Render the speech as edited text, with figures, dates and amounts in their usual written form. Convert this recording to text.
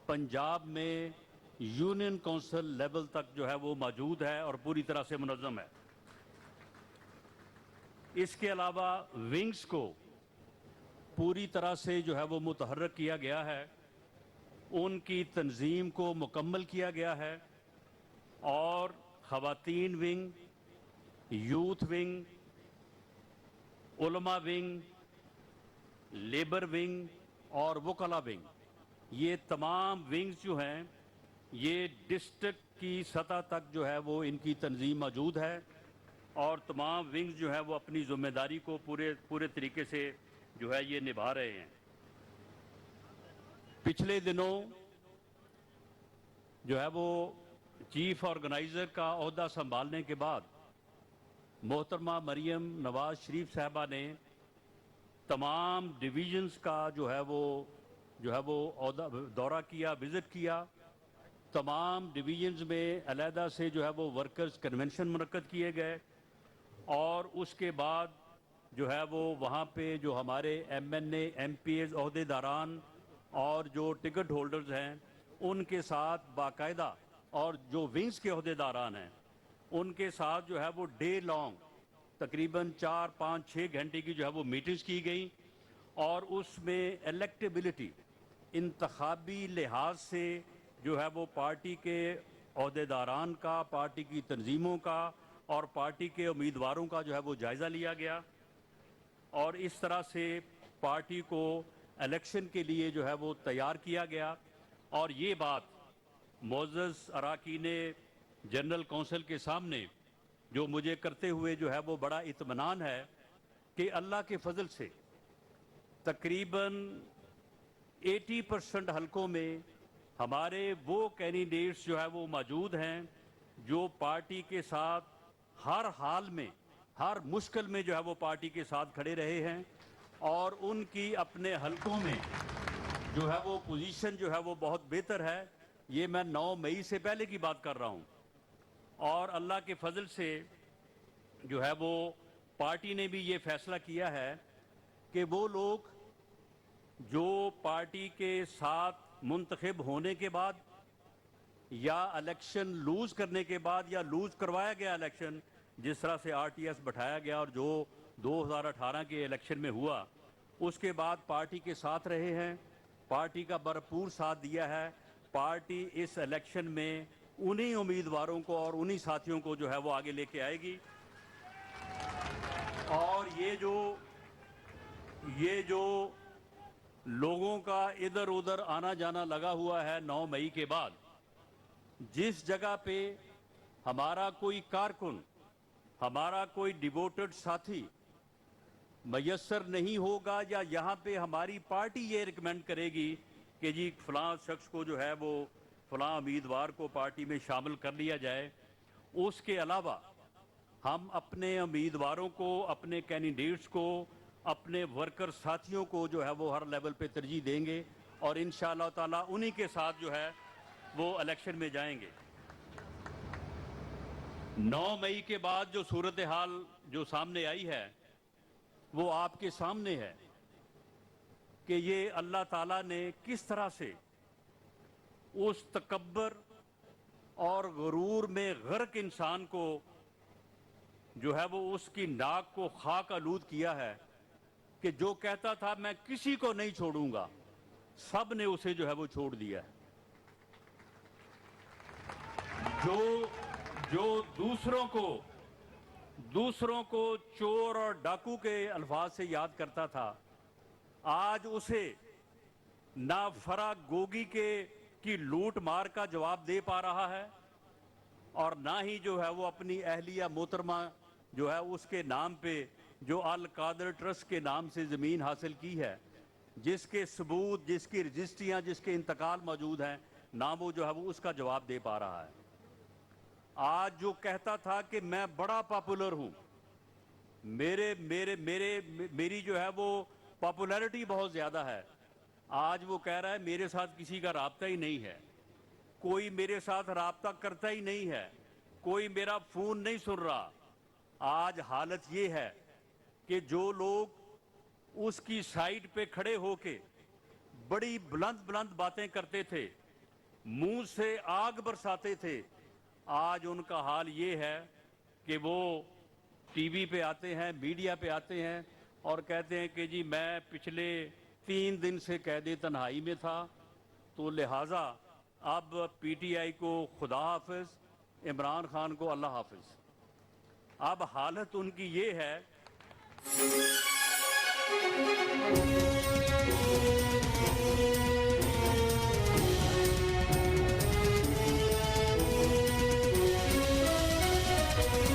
पंजाब में union council level तक जो है वो मौजूद है और पूरी तरह से मुनज़्ज़म है। इसके अलावा विंग्स को पूरी तरह से जो है वो मुतहर्रक किया गया है, उनकी तंजीम को मुकम्मल किया गया है और ख़वातीन विंग, यूथ विंग, उलमा विंग, लेबर विंग और वकला विंग, ये तमाम विंग्स जो हैं ये डिस्ट्रिक्ट की सतह तक जो है वो इनकी तंजीम मौजूद है और तमाम विंग्स जो है वो अपनी ज़िम्मेदारी को पूरे तरीके से जो है ये निभा रहे हैं। पिछले दिनों जो है वो चीफ ऑर्गेनाइज़र का ओहदा संभालने के बाद मोहतरमा मरियम नवाज शरीफ साहबा ने तमाम डिवीज़न्स का जो है वो दौरा किया, विज़िट किया। तमाम डिवीज़न्स में अलहदा से जो है वो वर्कर्स कन्वेंशन मुनक्कद किए गए और उसके बाद जो है वो वहाँ पे जो हमारे MNA, MPs, ओहदेदारान और जो टिकट होल्डर्स हैं उनके साथ बाकायदा, और जो विंग्स के ओहदेदारान हैं उनके साथ जो है वो डे लॉन्ग तकरीबन 4, 5, 6 घंटे की जो है वो मीटिंग्स की गई और उसमें इलेक्टेबिलिटी, इंतखाबी लिहाज से जो है वो पार्टी के ओहदेदारान का, पार्टी की तंजीमों का और पार्टी के उम्मीदवारों का जो है वो जायज़ा लिया गया और इस तरह से पार्टी को इलेक्शन के लिए जो है वो तैयार किया गया। और ये बात मोअज़्ज़ज़ अरकान जनरल कौंसिल के सामने जो मुझे करते हुए जो है वो बड़ा इत्मीनान है कि अल्लाह के फजल से तकरीबन 80% हलकों में हमारे वो कैंडिडेट्स जो है वो मौजूद हैं जो पार्टी के साथ हर हाल में, हर मुश्किल में जो है वो पार्टी के साथ खड़े रहे हैं और उनकी अपने हलकों में जो है वो पोजीशन जो है वो बहुत बेहतर है। ये मैं 9 मई से पहले की बात कर रहा हूँ और अल्लाह के फजल से जो है वो पार्टी ने भी ये फैसला किया है कि वो लोग जो पार्टी के साथ मुंतखब होने के बाद या इलेक्शन लूज़ करने के बाद या लूज़ करवाया गया इलेक्शन, जिस तरह से RTS बैठाया गया और जो 2018 के इलेक्शन में हुआ, उसके बाद पार्टी के साथ रहे हैं, पार्टी का भरपूर साथ दिया है। पार्टी इस इलेक्शन में उन्हीं उम्मीदवारों को और उन्हीं साथियों को जो है वो आगे लेके आएगी और ये जो लोगों का इधर उधर आना जाना लगा हुआ है 9 मई के बाद, जिस जगह पे हमारा कोई कारकुन, हमारा कोई डिवोटेड साथी मयसर नहीं होगा या यहाँ पे हमारी पार्टी ये रिकमेंड करेगी कि जी फलां शख्स को जो है वो फलां उम्मीदवार को पार्टी में शामिल कर लिया जाए, उसके अलावा हम अपने उम्मीदवारों को, अपने कैंडिडेट्स को, अपने वर्कर साथियों को जो है वो हर लेवल पे तरजीह देंगे और इंशाअल्लाह ताला उन्हीं के साथ जो है वो इलेक्शन में जाएंगे। 9 मई के बाद जो सूरत हाल जो सामने आई है वो आपके सामने है कि ये अल्लाह ताला ने किस तरह से उस तकब्बर और गुरूर में गर्क इंसान को जो है वो उसकी नाक को खाक आलूद किया है कि जो कहता था मैं किसी को नहीं छोड़ूंगा, सब ने उसे जो है वो छोड़ दिया है। जो दूसरों को चोर और डाकू के अल्फाज से याद करता था, आज उसे ना फरा गोगी की लूट मार का जवाब दे पा रहा है और ना ही जो है वो अपनी अहलिया मोहतरमा जो है उसके नाम पे जो अल कादर ट्रस्ट के नाम से ज़मीन हासिल की है, जिसके सबूत, जिसकी रजिस्ट्रियाँ, जिसके इंतकाल मौजूद हैं, ना वो जो है वो उसका जवाब दे पा रहा है। आज जो कहता था कि मैं बड़ा पॉपुलर हूँ, मेरी जो है वो पॉपुलैरिटी बहुत ज़्यादा है, आज वो कह रहा है मेरे साथ किसी का राब्ता ही नहीं है, कोई मेरे साथ राब्ता करता ही नहीं है, कोई मेरा फ़ोन नहीं सुन रहा। आज हालत ये है कि जो लोग उसकी साइड पे खड़े होके बड़ी बुलंद बुलंद बातें करते थे منہ سے آگ برساتے تھے، آج ان کا حال یہ ہے کہ وہ ٹی وی پہ آتے ہیں، میڈیا پہ آتے ہیں اور کہتے ہیں کہ جی میں پچھلے 3 دن سے قید تنہائی میں تھا، تو لہٰذا اب پی ٹی آئی کو خدا حافظ، عمران خان کو اللہ حافظ۔ اب حالت ان کی یہ ہے